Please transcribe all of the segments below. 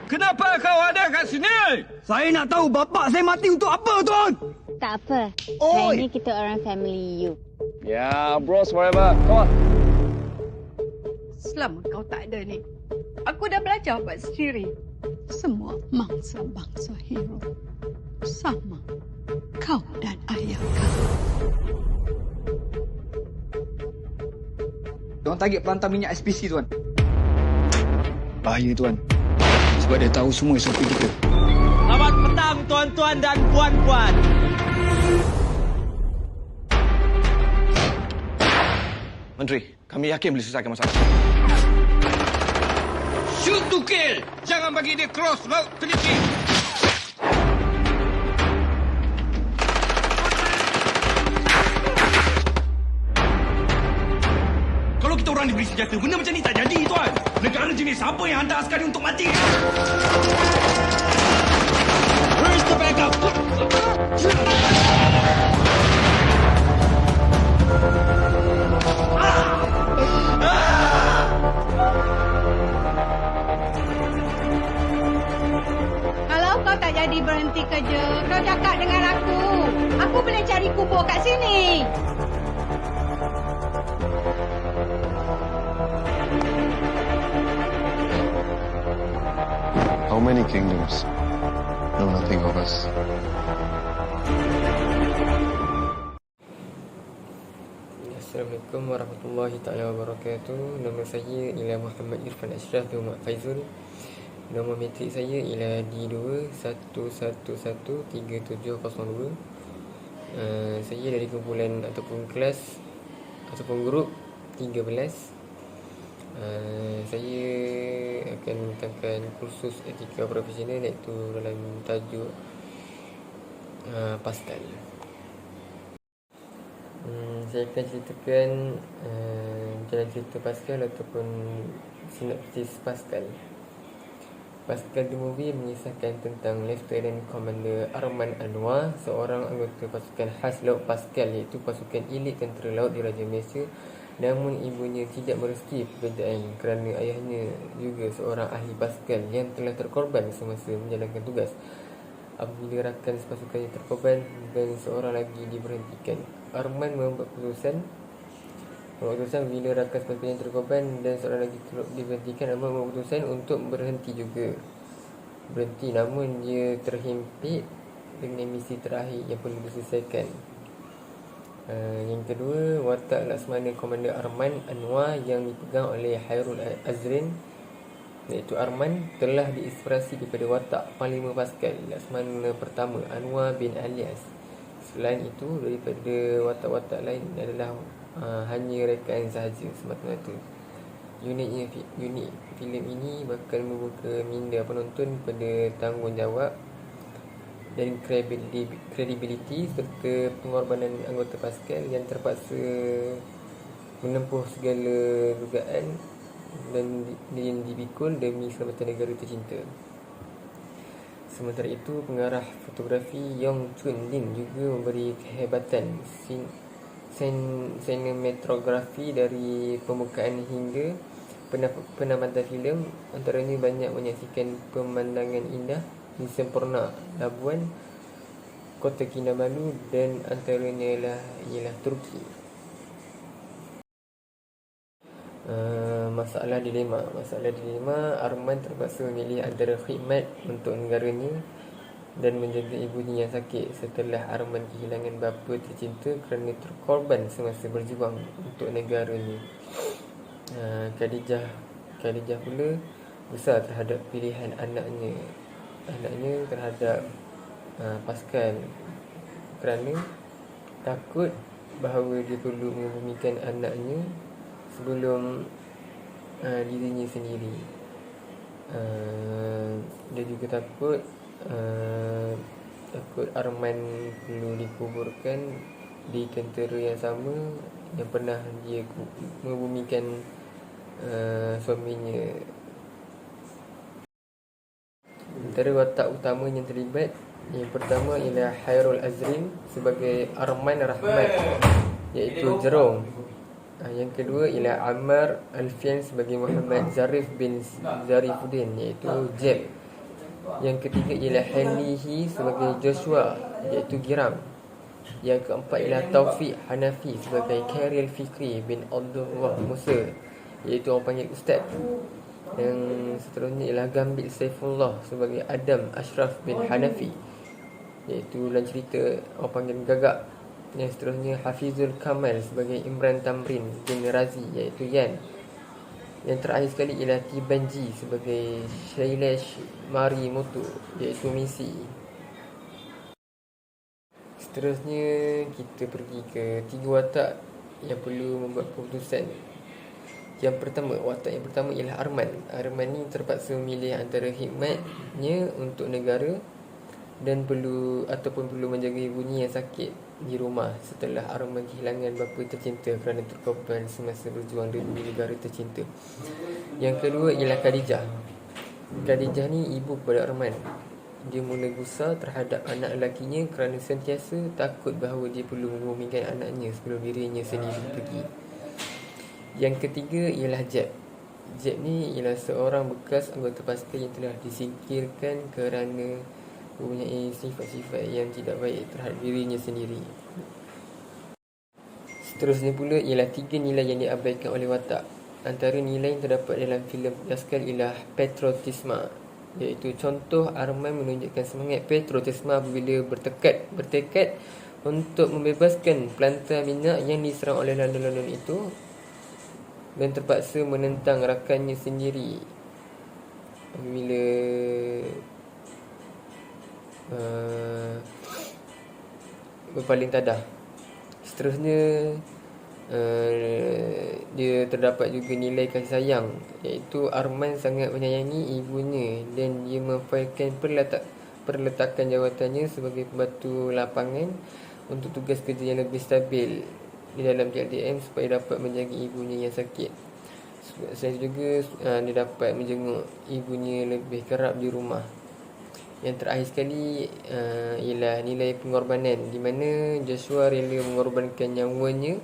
Kenapa kau ada kat sini? Saya nak tahu bapak saya mati untuk apa, Tuan? Tak apa. Hari ni kita orang family you. Ya, bros forever. Come on. Selama kau tak ada ni, aku dah belajar buat sendiri. Semua mangsa-mangsa hero sama kau dan ayah kau. Diorang target pelantar minyak SPC, Tuan. Bahaya, Tuan. Sebab dia tahu semua SOP kita. Selamat petang tuan-tuan dan puan-puan. Menteri, kami yakin boleh selesaikan masalah. Shoot to kill. Jangan bagi dia cross road teliti. Kalau kita orang diberi senjata, benda macam ni tak jadi, Tuan. Negara jenis apa yang hantar askari untuk mati? Where's the backup? Kalau kau tak jadi berhenti kerja, kau cakap dengan aku. Aku boleh cari kubur kat sini. How many kingdoms know nothing of us? Assalamualaikum warahmatullahi taala wabarakatuh. Nama saya ialah Muhammad Irfan Ashraf bin Muhammad Faizul. Nombor metrik saya ialah D211137002. Saya dari kumpulan ataupun kelas ataupun grup 13. Saya akan tentangkan kursus etika profesional iaitu dalam tajuk Pascal. Saya akan ceritakan jalan cerita Pascal ataupun sinopsis Pascal. Pascal the movie mengisahkan tentang Lieutenant Commander Arman Anwar, seorang anggota pasukan khas laut Pascal, iaitu pasukan elit tentera laut di Raja Malaysia. Namun ibunya tidak merestui pekerjaan kerana ayahnya juga seorang ahli Pascal yang telah terkorban semasa menjalankan tugas. Apabila rakan sepasukannya terkorban dan seorang lagi diberhentikan, Arman membuat keputusan bila rakan sepasukannya terkorban dan seorang lagi diberhentikan, Arman membuat keputusan untuk berhenti, namun dia terhimpit dengan misi terakhir yang perlu diselesaikan. Yang kedua, watak Laksamana Komander Arman Anwar yang dipegang oleh Hairul Azrin, iaitu Arman, telah diinspirasi daripada watak Panglima Pascal Laksamana pertama Anwar bin Alias. Selain itu, daripada watak-watak lain adalah hanya rekaan sahaja semata-mata. Unik filem ini bakal membuka minda penonton pada tanggungjawab dan kredibiliti serta pengorbanan anggota Pascal yang terpaksa menempuh segala dugaan dan dipikul demi keselamatan negara tercinta. Sementara itu, pengarah fotografi Yong Chun Lin juga memberi kehebatan sinematografi dari pembukaan hingga penamatan filem. Antaranya banyak menyaksikan pemandangan indah di sempurna Labuan, Kota Kinabalu dan antaranya ialah Turki. Masalah dilema, Arman terpaksa memilih antara khidmat untuk negaranya dan menjaga ibunya yang sakit setelah Arman kehilangan bapa tercinta kerana terkorban semasa berjuang untuk negaranya. Khadijah pula besar terhadap pilihan anaknya terhadap Pascal kerana takut bahawa dia perlu mengebumikan anaknya sebelum dirinya sendiri. Dia juga takut Arman perlu dikuburkan di tentera yang sama yang pernah dia mengebumikan suaminya. Antara watak utama yang terlibat, yang pertama ialah Hairul Azrin sebagai Arman Rahmat, iaitu Jerong. Yang kedua ialah Ammar Alfian sebagai Muhammad Zarif bin Zarifuddin, iaitu Jeb. Yang ketiga ialah Henlihi sebagai Joshua, iaitu Giram. Yang keempat ialah Taufik Hanafi sebagai Khairil Fikri bin Abdullah Musa, iaitu orang panggil Ustaz. Yang seterusnya ialah Gambit Saifullah sebagai Adam Ashraf bin Hanafi, iaitu dalam cerita orang panggil Gagak. Yang seterusnya Hafizul Kamal sebagai Imran Tamrin bin Razi, iaitu Yan. Yang terakhir sekali ialah Tibanji sebagai Shailesh Marimoto, iaitu Misi. Seterusnya kita pergi ke 3 watak yang perlu membuat keputusan. Yang pertama, watak yang pertama ialah Arman. Arman ni terpaksa memilih antara khidmatnya untuk negara dan perlu menjaga ibunya yang sakit di rumah setelah Arman kehilangan bapa tercinta kerana terkorban semasa berjuang demi negara tercinta. Yang kedua ialah Khadijah. Khadijah ni ibu kepada Arman. Dia mula gusar terhadap anak lelakinya kerana sentiasa takut bahawa dia perlu membumingkan anaknya sebelum dirinya sendiri pergi. Yang ketiga ialah Jeb. Jeb ni ialah seorang bekas anggota pasukan yang telah disingkirkan kerana mempunyai sifat-sifat yang tidak baik terhadap dirinya sendiri. Seterusnya pula ialah 3 nilai yang diabaikan oleh watak. Antara nilai yang terdapat dalam filem Laskar ialah patriotisme, iaitu contoh Arman menunjukkan semangat patriotisme apabila bertekad untuk membebaskan pelantar minyak yang diserang oleh London itu dan terpaksa menentang rakannya sendiri apabila berpaling tadah. Seterusnya dia terdapat juga nilai kasih sayang, iaitu Arman sangat menyayangi ibunya dan dia memfailkan perletakan jawatannya sebagai pembantu lapangan untuk tugas kerja yang lebih stabil di dalam TLDM supaya dapat menjaga ibunya yang sakit. Selain juga dia dapat menjenguk ibunya lebih kerap di rumah. Yang terakhir sekali ialah nilai pengorbanan, di mana Joshua rela mengorbankan nyawanya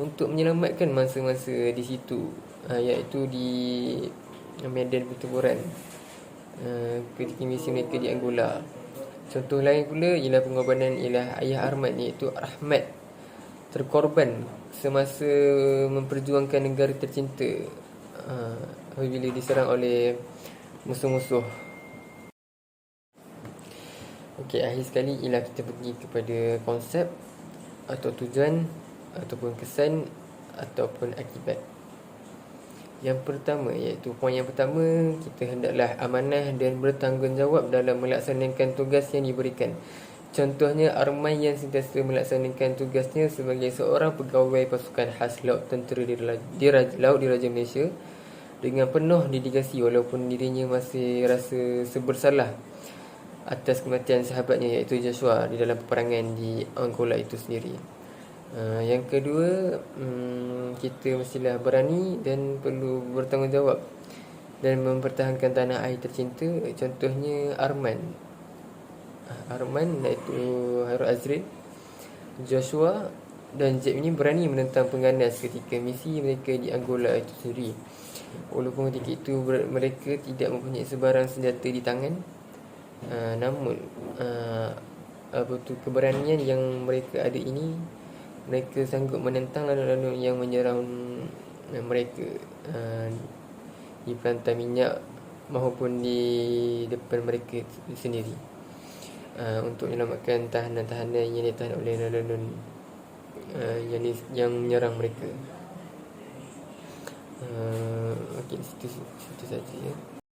untuk menyelamatkan masa-masa di situ, iaitu di medan pertempuran ketika misi mereka di Angola. Contoh lain pula ialah pengorbanan ialah ayah Arman, iaitu Ahmad, terkorban semasa memperjuangkan negara tercinta apabila diserang oleh musuh-musuh. Okey, akhir sekali ialah kita pergi kepada konsep atau tujuan ataupun kesan ataupun akibat. Yang pertama, iaitu poin yang pertama, kita hendaklah amanah dan bertanggungjawab dalam melaksanakan tugas yang diberikan. Contohnya Arman yang sentiasa melaksanakan tugasnya sebagai seorang pegawai pasukan khas laut tentera laut di Raja Malaysia dengan penuh dedikasi walaupun dirinya masih rasa sebersalah atas kematian sahabatnya iaitu Joshua di dalam peperangan di Angola itu sendiri. Yang kedua, kita mestilah berani dan perlu bertanggungjawab dan mempertahankan tanah air tercinta. Contohnya Arman iaitu Khairul Azrin, Joshua dan Jeb ini berani menentang pengganas ketika misi mereka di Angola itu sendiri. Walaupun ketika itu mereka tidak mempunyai sebarang senjata di tangan, namun keberanian yang mereka ada ini, mereka sanggup menentang lalu-lalu yang menyerang mereka di pelantar minyak maupun di depan mereka sendiri, untuk menyelamatkan tahanan-tahanan yang ditahan oleh lalu-lalu yang menyerang mereka. Okey, situ saja ya.